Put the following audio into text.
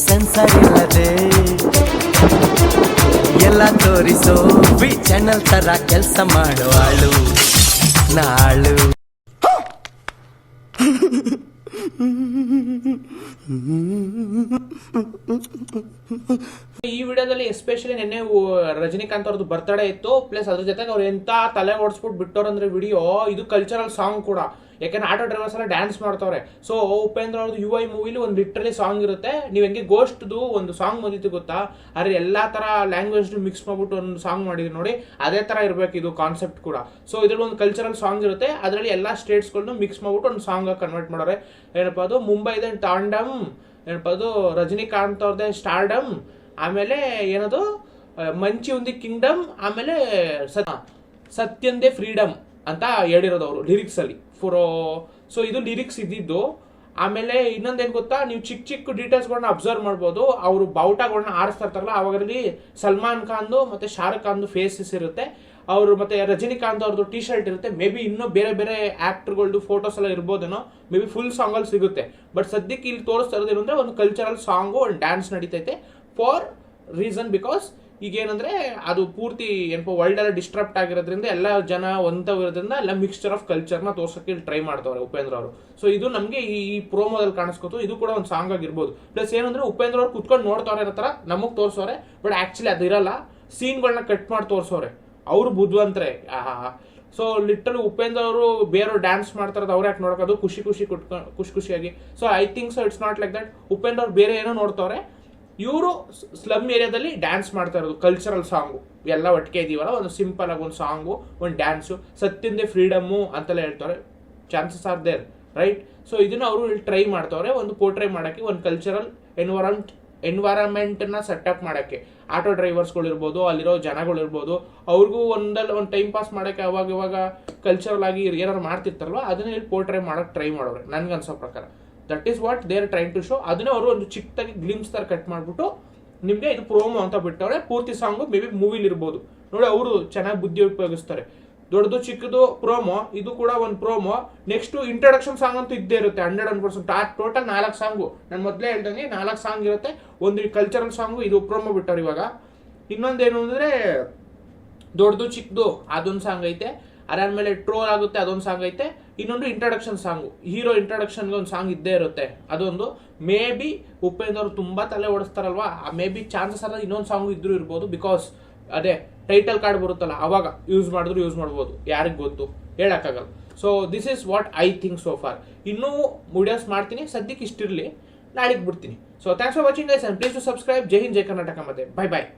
Sensor ಇಲ್ಲದೆ ಎಲ್ಲ ತೋರಿಸೋ ವಿ ಚಾನಲ್ ತರ ಕೆಲಸ ಮಾಡುವಾಳು ನಾಳು. ಈ ವಿಡಿಯೋದಲ್ಲಿ ಎಸ್ಪೆಷಲಿ ನಿನ್ನೆ ರಜನಿಕಾಂತ್ ಅವ್ರದ್ದು ಬರ್ತ್ಡೇ ಇತ್ತು, ಪ್ಲಸ್ ಅದ್ರ ಜೊತೆಗೆ ಅವ್ರು ಎಂತ ತಲೆ ಓಡಿಸ್ಬಿಟ್ಟು ಬಿಟ್ಟವ್ರಂದ್ರೆ ವಿಡಿಯೋ ಇದು ಕಲ್ಚರಲ್ ಸಾಂಗ್ ಕೂಡ. ಯಾಕಂದ್ರೆ ಆಟೋ ಡ್ರೈವರ್ಸ್ ಎಲ್ಲ ಡ್ಯಾನ್ಸ್ ಮಾಡ್ತವ್ರೆ. ಸೊ ಉಪೇಂದ್ರ ಅವ್ರದ್ದು UI ಮೂವಿಲಿ ಒಂದು ಲಿಟ್ರಲಿ ಸಾಂಗ್ ಇರುತ್ತೆ. ನೀವು ಹೆಂಗೆ ಗೋಸ್ಟ್ದು ಒಂದು ಸಾಂಗ್ ಬಂದಿತ್ತು ಗೊತ್ತಾ, ಅದ್ರ ಎಲ್ಲಾ ತರ ಲ್ಯಾಂಗ್ವೇಜ್ ಮಿಕ್ಸ್ ಮಾಡ್ಬಿಟ್ಟು ಒಂದು ಸಾಂಗ್ ಮಾಡಿದ್ರು ನೋಡಿ, ಅದೇ ತರ ಇರ್ಬೇಕು ಇದು ಕಾನ್ಸೆಪ್ಟ್ ಕೂಡ. ಸೊ ಇದ್ರಲ್ಲಿ ಒಂದು ಕಲ್ಚರಲ್ ಸಾಂಗ್ ಇರುತ್ತೆ, ಅದರಲ್ಲಿ ಎಲ್ಲಾ ಸ್ಟೇಟ್ಸ್ಗಳನ್ನು ಮಿಕ್ಸ್ ಮಾಡ್ಬಿಟ್ಟು ಒಂದು ಸಾಂಗ್ ಕನ್ವರ್ಟ್ ಮಾಡೋರೆ. ಏನಪ್ಪಾ ಅದು ಮುಂಬೈದ ತಾಂಡಮ್, ಏನಪ್ಪಾ ಅದು ರಜನಿಕಾಂತ್ ಅವ್ರದ್ದೇ ಸ್ಟಾರ್ಡಮ್, ಆಮೇಲೆ ಏನದು ಮಂಚಿ ಉಂದಿ ಕಿಂಗ್ಡಮ್, ಆಮೇಲೆ ಸತ್ಯಂದೇ ಫ್ರೀಡಮ್ ಅಂತ ಹೇಳಿರೋದು ಅವರು ಲಿರಿಕ್ಸ್ ಅಲ್ಲಿ ಫೋರ್. ಸೊ ಇದು ಲಿರಿಕ್ಸ್ ಇದ್ದಿದ್ದು. ಆಮೇಲೆ ಇನ್ನೊಂದೇನು ಗೊತ್ತಾ, ನೀವು ಚಿಕ್ಕ ಚಿಕ್ಕ ಡೀಟೇಲ್ಸ್ಗಳನ್ನ ಅಬ್ಸರ್ವ್ ಮಾಡ್ಬೋದು. ಅವರು ಬಾವುಟಗಳನ್ನ ಆರಿಸ್ತಾ ಇರ್ತಾರಲ್ಲ, ಅವಾಗಲ್ಲಿ ಸಲ್ಮಾನ್ ಖಾನ್ದು ಮತ್ತೆ ಶಾರುಖ್ ಖಾನ್ದು ಫೇಸಸ್ ಇರುತ್ತೆ. ಅವರು ಮತ್ತೆ ರಜನಿಕಾಂತ್ ಅವ್ರದ್ದು ಟಿ ಶರ್ಟ್ ಇರುತ್ತೆ. ಮೇ ಬಿ ಇನ್ನೂ ಬೇರೆ ಬೇರೆ ಆಕ್ಟರ್ಗಳದ್ದು ಫೋಟೋಸ್ ಎಲ್ಲ ಇರ್ಬೋದೇನೋ, ಮೇ ಬಿ ಫುಲ್ ಸಾಂಗ್ ಅಲ್ಲಿ ಸಿಗುತ್ತೆ. ಬಟ್ ಸದ್ಯಕ್ಕೆ ಇಲ್ಲಿ ತೋರಿಸ್ತಾ ಇರೋದು ಏನಂದ್ರೆ ಒಂದು ಕಲ್ಚರಲ್ ಸಾಂಗು, ಒಂದು ಡ್ಯಾನ್ಸ್ ನಡೀತೈತೆ ಫಾರ್ ರೀಸನ್ ಬಿಕಾಸ್ ಈಗ ಏನಂದ್ರೆ ಅದು ಪೂರ್ತಿ ಏನಪ್ಪ ವರ್ಲ್ಡ್ ಎಲ್ಲ ಡಿಸ್ಟ್ರಪ್ಟ್ ಆಗಿರೋದ್ರಿಂದ ಎಲ್ಲ ಜನ ಒಂದವಿರೋದ್ರಿಂದ ಎಲ್ಲ ಮಿಕ್ಸ್ಚರ್ ಆಫ್ ಕಲ್ಚರ್ನ ತೋರ್ಸೋಕೆ ಟ್ರೈ ಮಾಡ್ತವ್ರೆ ಉಪೇಂದ್ರ ಅವರು. ಸೊ ಇದು ನಮಗೆ ಈ ಪ್ರೋಮೋದಲ್ಲಿ ಕಾಣಿಸ್ಕೋತು. ಇದು ಕೂಡ ಒಂದು ಸಾಂಗ್ ಆಗಿರ್ಬೋದು. ಪ್ಲಸ್ ಏನಂದ್ರೆ ಉಪೇಂದ್ರ ಅವ್ರು ಕುತ್ಕೊಂಡು ನೋಡ್ತವ್ರೆ ಅನ್ನೋ ತರ ನಮಗ್ ತೋರ್ಸೋರೆ, ಬಟ್ ಆಕ್ಚುಲಿ ಅದಿರಲ್ಲ. ಸೀನ್ಗಳನ್ನ ಕಟ್ ಮಾಡಿ ತೋರ್ಸೋರೆ. ಅವ್ರು ಬುದ್ಧಿವಂತರೆ. ಸೊ ಲಿಟ್ರಲಿ ಉಪೇಂದ್ರ ಅವರು ಬೇರೆಯವ್ರು ಡ್ಯಾನ್ಸ್ ಮಾಡ್ತಾರದು ಅವ್ರು ಯಾಕೆ ನೋಡೋದು, ಖುಷಿ ಖುಷಿಯಾಗಿ. So I think so it's not like that. Upendra ಅವ್ರು ಬೇರೆ ಏನೋ ನೋಡ್ತವ್ರೆ, ಇವರು ಸ್ಲಮ್ ಏರಿಯಾದಲ್ಲಿ ಡ್ಯಾನ್ಸ್ ಮಾಡ್ತಾ ಇರೋದು ಕಲ್ಚರಲ್ ಸಾಂಗು. ಎಲ್ಲ ಒಟ್ಟಿಗೆ ಇದೀವಲ್ಲ, ಒಂದು ಸಿಂಪಲ್ ಆಗಿ ಒಂದು ಸಾಂಗು, ಒಂದು ಡ್ಯಾನ್ಸು, ಸತ್ಯಂದೇ ಫ್ರೀಡಮ್ಮು ಅಂತೆಲ್ಲ ಹೇಳ್ತಾರೆ. Chances are there, right? So ಇದನ್ನ ಅವರು ಟ್ರೈ ಮಾಡ್ತವ್ರೆ, ಒಂದು ಪೋರ್ಟ್ರೇ ಮಾಡಕ್ಕೆ, ಒಂದು ಕಲ್ಚರಲ್ ಎನ್ವೈರನ್ಮೆಂಟ್ನ ಸೆಟಪ್ ಮಾಡಕ್ಕೆ. ಆಟೋ ಡ್ರೈವರ್ಸ್ಗಳು ಇರ್ಬೋದು, ಅಲ್ಲಿರೋ ಜನಗಳಿರ್ಬೋದು, ಅವ್ರಿಗೂ ಒಂದು ಟೈಮ್ ಪಾಸ್ ಮಾಡಕ್ಕೆ ಅವಾಗ ಇವಾಗ ಕಲ್ಚರಲ್ ಆಗಿ ಏನಾರು ಮಾಡ್ತಿರ್ತಾರಲ್ವ, ಅದನ್ನ ಇಲ್ಲಿ ಪೋರ್ಟ್ರೇ ಮಾಡಕ್ಕೆ ಟ್ರೈ ಮಾಡೋರು ನನ್ಗನ್ಸೋ ಪ್ರಕಾರ. That is what they are trying to show. ಅದನ್ನೇ ಅವರು ಒಂದು ಚಿಕ್ಕದಾಗಿ ಗ್ಲಿಮ್ಸ್ ತರ ಕಟ್ ಮಾಡ್ಬಿಟ್ಟು ನಿಮ್ಗೆ ಇದು ಪ್ರೋಮೋ ಅಂತ ಬಿಟ್ಟವ್ರೆ. ಪೂರ್ತಿ ಸಾಂಗು ಮೇ ಬಿ ಮೂವಿಲಿ ಇರ್ಬೋದು ನೋಡಿ. ಅವರು ಚೆನ್ನಾಗಿ ಬುದ್ಧಿ ಉಪಯೋಗಿಸ್ತಾರೆ. ದೊಡ್ಡದು ಚಿಕ್ಕದು ಪ್ರೋಮೋ, ಇದು ಕೂಡ ಒಂದು ಪ್ರೋಮೋ. ನೆಕ್ಸ್ಟ್ ಇಂಟ್ರೊಡಕ್ಷನ್ ಸಾಂಗ್ ಅಂತೂ ಇದ್ದೇ ಇರುತ್ತೆ 100%. Total 4 song. ನಾನು ಮೊದಲೇ ಹೇಳ್ದಂಗೆ 4 ಸಾಂಗ್ ಇರುತ್ತೆ. ಒಂದು ಕಲ್ಚರಲ್ ಸಾಂಗು, ಇದು ಪ್ರೋಮೋ ಬಿಟ್ಟವ್ರು ಇವಾಗ. ಇನ್ನೊಂದೇನು ಅಂದ್ರೆ ದೊಡ್ಡದು ಚಿಕ್ಕದು ಅದೊಂದು ಸಾಂಗ್ ಐತೆ. ಅದಾದ್ಮೇಲೆ ಟ್ರೋಲ್ ಆಗುತ್ತೆ ಅದೊಂದು ಸಾಂಗ್ ಐತೆ. ಇನ್ನೊಂದು ಇಂಟ್ರೊಡಕ್ಷನ್ ಸಾಂಗು, ಹೀರೋ ಇಂಟ್ರೊಡಕ್ಷನ್ಗೆ ಒಂದು ಸಾಂಗ್ ಇದ್ದೇ ಇರುತ್ತೆ ಅದೊಂದು. ಮೇ ಬಿ ಉಪೇಂದ್ರ ಅವರು ತುಂಬಾ ತಲೆ ಓಡಿಸ್ತಾರಲ್ವಾ, ಮೇ ಬಿ ಚಾನ್ಸಸ್ ಅಲ್ಲ ಇನ್ನೊಂದು ಸಾಂಗ್ ಇದ್ರೂ ಇರ್ಬೋದು. ಬಿಕಾಸ್ ಅದೇ ಟೈಟಲ್ ಕಾರ್ಡ್ ಬರುತ್ತಲ್ಲ, ಅವಾಗ ಯೂಸ್ ಮಾಡ್ಬೋದು, ಯಾರಿಗೆ ಗೊತ್ತು, ಹೇಳಕ್ಕಾಗಲ್ಲ. So this is what I think so far. ಇನ್ನೂ ವಿಡಿಯೋಸ್ ಮಾಡ್ತೀನಿ, ಸದ್ಯಕ್ಕೆ ಇಷ್ಟಿರಲಿ, ನಾಳೆಗೆ ಬಿಡ್ತೀನಿ. So thanks for watching guys, and please to subscribe. ಜೈ ಹಿಂದ್, ಜೈ ಕರ್ನಾಟಕ, ಮತ್ತೆ ಬೈ ಬಾಯ್.